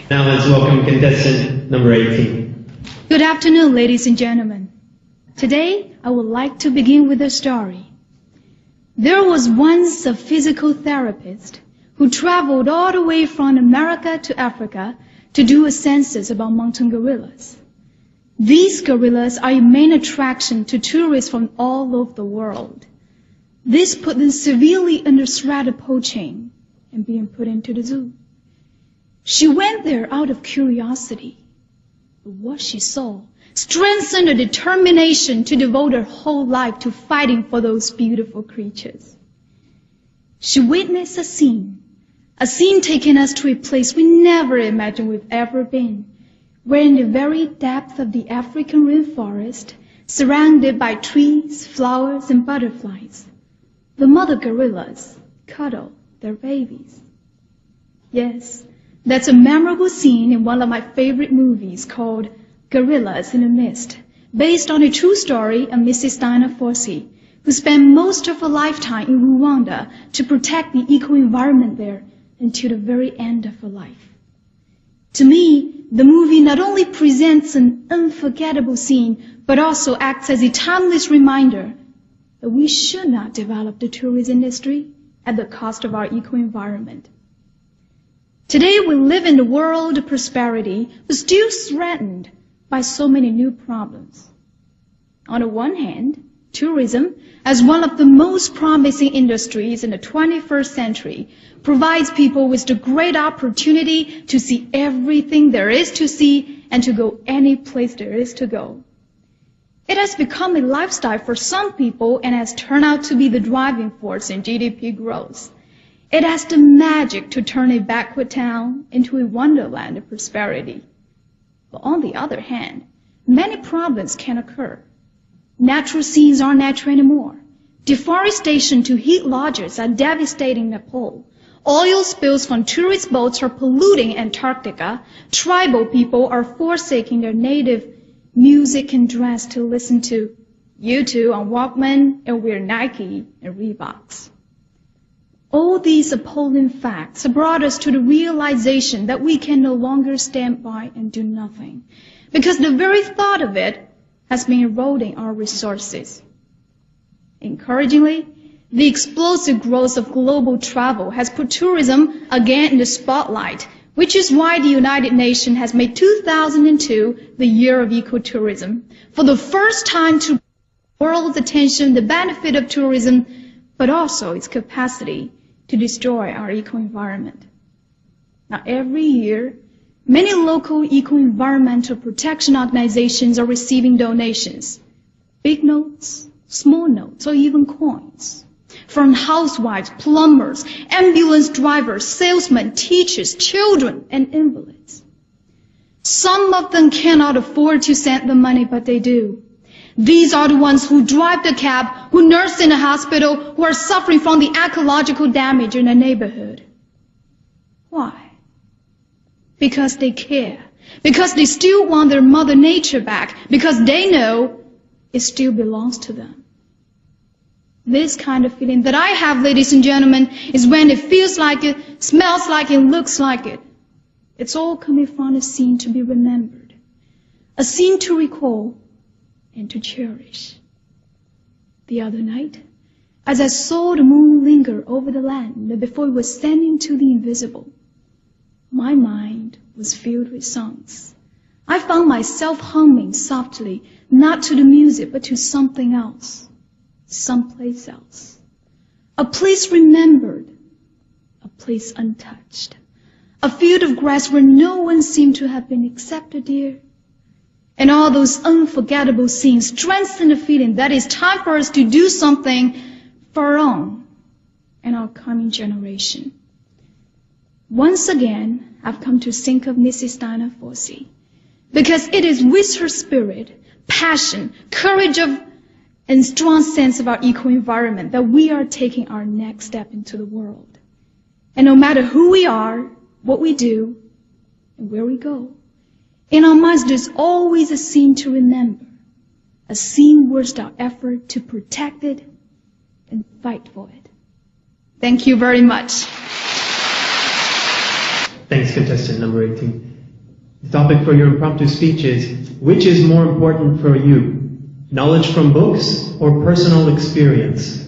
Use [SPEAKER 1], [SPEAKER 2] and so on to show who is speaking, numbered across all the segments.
[SPEAKER 1] Now let's welcome contestant number 18.
[SPEAKER 2] Good afternoon, ladies and gentlemen. Today, I would like to begin with a story. There was once a physical therapist who traveled all the way from America to Africa to do a census about mountain gorillas. These gorillas are a main attraction to tourists from all over the world. This put them severely under threat of poaching and being put into the zoo. She went there out of curiosity, but what she saw strengthened her determination to devote her whole life to fighting for those beautiful creatures. She witnessed a scene taking us to a place we never imagined we've ever been, where in the very depth of the African rainforest, surrounded by trees, flowers, and butterflies, the mother gorillas cuddle their babies. Yes, that's a memorable scene in one of my favorite movies called Gorillas in the Mist, based on a true story of Mrs. Dinah Fossey, who spent most of her lifetime in Rwanda to protect the eco-environment there until the very end of her life. To me, the movie not only presents an unforgettable scene, but also acts as a timeless reminder that we should not develop the tourism industry at the cost of our eco-environment. Today we live in a world of prosperity, but still threatened by so many new problems. On the one hand, tourism, as one of the most promising industries in the 21st century, provides people with the great opportunity to see everything there is to see and to go any place there is to go. It has become a lifestyle for some people and has turned out to be the driving force in GDP growth. It has the magic to turn a backward town into a wonderland of prosperity. But on the other hand, many problems can occur. Natural scenes aren't natural anymore. Deforestation to heat lodges are devastating Nepal. Oil spills from tourist boats are polluting Antarctica. Tribal people are forsaking their native music and dress to listen to U2 on Walkman and wear Nike and Reeboks. All these appalling facts have brought us to the realization that we can no longer stand by and do nothing, because the very thought of it has been eroding our resources. Encouragingly, the explosive growth of global travel has put tourism again in the spotlight, which is why the United Nations has made 2002 the year of ecotourism. For the first time to world's attention, the benefit of tourism, but also its capacity to destroy our eco-environment. Now, every year, many local eco-environmental protection organizations are receiving donations, big notes, small notes, or even coins, from housewives, plumbers, ambulance drivers, salesmen, teachers, children, and invalids. Some of them cannot afford to send the money, but they do. These are the ones who drive the cab, who nurse in the hospital, who are suffering from the ecological damage in their neighborhood. Why? Because they care. Because they still want their mother nature back. Because they know it still belongs to them. This kind of feeling that I have, ladies and gentlemen, is when it feels like it, smells like it, looks like it. It's all coming from a scene to be remembered. A scene to recall and to cherish. The other night, as I saw the moon linger over the land before it was ascending to the invisible, my mind was filled with songs. I found myself humming softly, not to the music, but to something else, someplace else. A place remembered, a place untouched, a field of grass where no one seemed to have been except a deer. And all those unforgettable scenes strengthen the feeling that it's time for us to do something for our own and our coming generation. Once again, I've come to think of Mrs. Dinah Fossey, because it is with her spirit, passion, courage and strong sense of our eco-environment that we are taking our next step into the world. And no matter who we are, what we do, and where we go, in our minds, there's always a scene to remember, a scene worth our effort to protect it and fight for it. Thank you very much.
[SPEAKER 1] Thanks, contestant number 18. The topic for your impromptu speech is, which is more important for you? Knowledge from books or personal experience?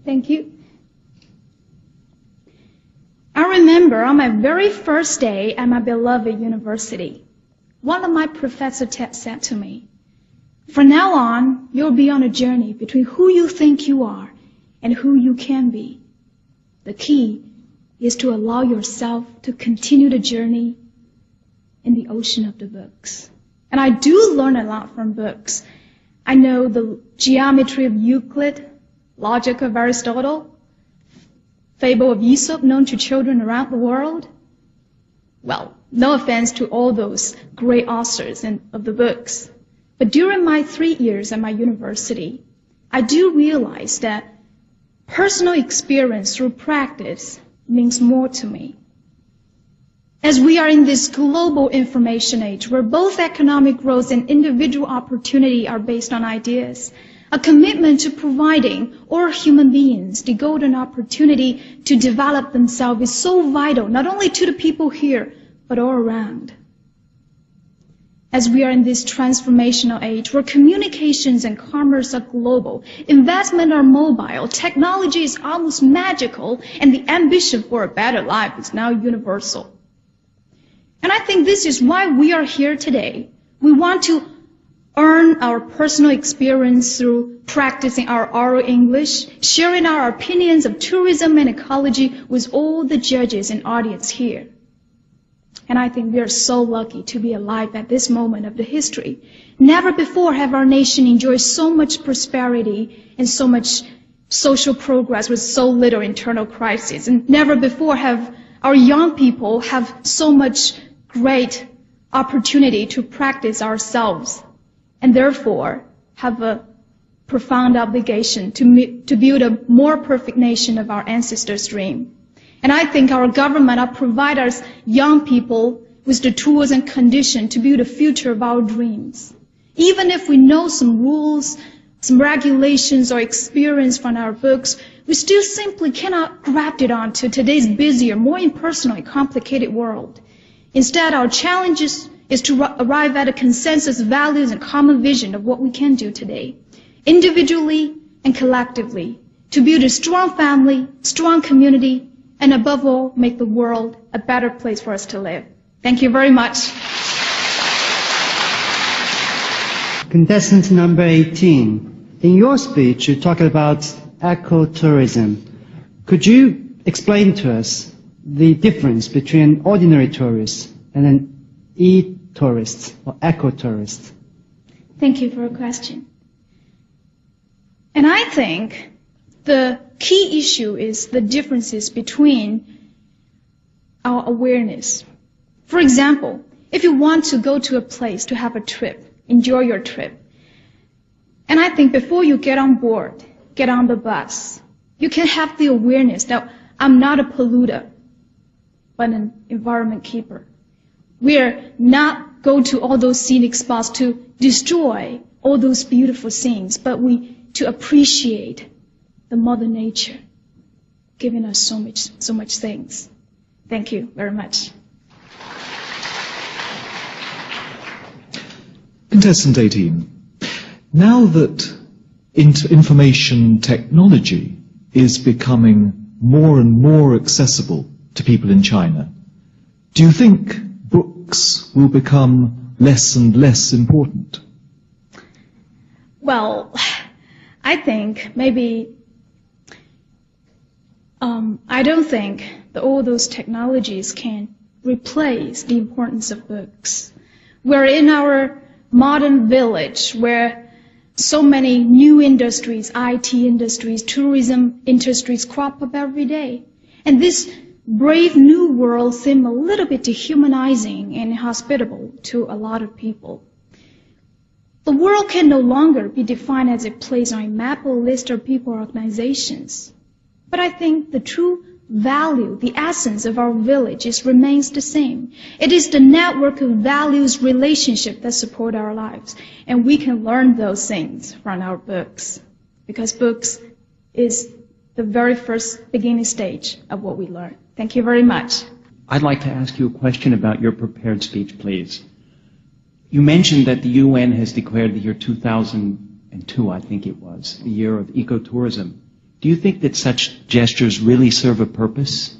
[SPEAKER 2] Thank you. I remember on my very first day at my beloved university, one of my professors said to me, "From now on, you'll be on a journey between who you think you are and who you can be. The key is to allow yourself to continue the journey in the ocean of the books." And I do learn a lot from books. I know the geometry of Euclid, logic of Aristotle, fable of Aesop known to children around the world. Well, no offense to all those great authors of the books. But during my 3 years at my university, I do realize that personal experience through practice means more to me. As we are in this global information age where both economic growth and individual opportunity are based on ideas, a commitment to providing all human beings the golden opportunity to develop themselves is so vital, not only to the people here, but all around. As we are in this transformational age where communications and commerce are global, investment are mobile, technology is almost magical, and the ambition for a better life is now universal. And I think this is why we are here today. We want to earn our personal experience through practicing our oral English, sharing our opinions of tourism and ecology with all the judges and audience here. And I think we are so lucky to be alive at this moment of the history. Never before have our nation enjoyed so much prosperity and so much social progress with so little internal crisis. And never before have our young people have so much great opportunity to practice ourselves, and therefore have a profound obligation to build a more perfect nation of our ancestors' dream. And I think our government will provide us young people with the tools and conditions to build a future of our dreams. Even if we know some rules, some regulations or experience from our books, we still simply cannot graft it onto today's busier, more impersonal and complicated world. Instead, our challenge is to arrive at a consensus of values and common vision of what we can do today, individually and collectively, to build a strong family, strong community, and above all, make the world a better place for us to live. Thank you very much.
[SPEAKER 3] Contestant number 18. In your speech, you talked about ecotourism. Could you explain to us the difference between ordinary tourists and an e-tourist or eco-tourist?
[SPEAKER 2] Thank you for your question. And I think the key issue is the differences between our awareness. For example, if you want to go to a place to have a trip, enjoy your trip, and I think before you get on board, get on the bus, you can have the awareness that I'm not a polluter, but an environment keeper. We're not go to all those scenic spots to destroy all those beautiful things, but to appreciate the Mother Nature, giving us so much things. Thank you very much.
[SPEAKER 4] Contestant 18. Now that information technology is becoming more and more accessible to people in China, do you think books will become less and less important?
[SPEAKER 2] Well, I think maybe I don't think that all those technologies can replace the importance of books. We're in our modern village where so many new industries, IT industries, tourism industries crop up every day. And this brave new world seems a little bit dehumanizing and inhospitable to a lot of people. The world can no longer be defined as a place on a map or list of people or organizations. But I think the true value, the essence of our village remains the same. It is the network of values, relationships that support our lives. And we can learn those things from our books, because books is the very first beginning stage of what we learn. Thank you very much.
[SPEAKER 5] I'd like to ask you a question about your prepared speech, please. You mentioned that the UN has declared the year 2002, I think it was, the year of ecotourism. Do you think that such gestures really serve a purpose?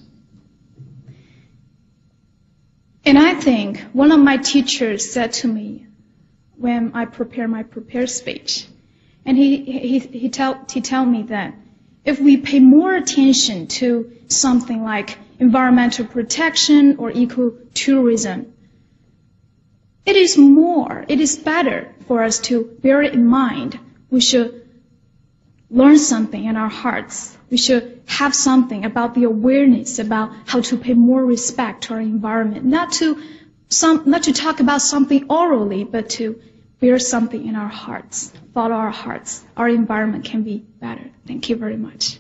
[SPEAKER 2] And I think one of my teachers said to me when I prepare my prepared speech, and he tell me that if we pay more attention to something like environmental protection or ecotourism, it is better for us to bear it in mind. We should learn something in our hearts. We should have something about the awareness about how to pay more respect to our environment. Not to talk about something orally, but to bear something in our hearts, follow our hearts. Our environment can be better. Thank you very much.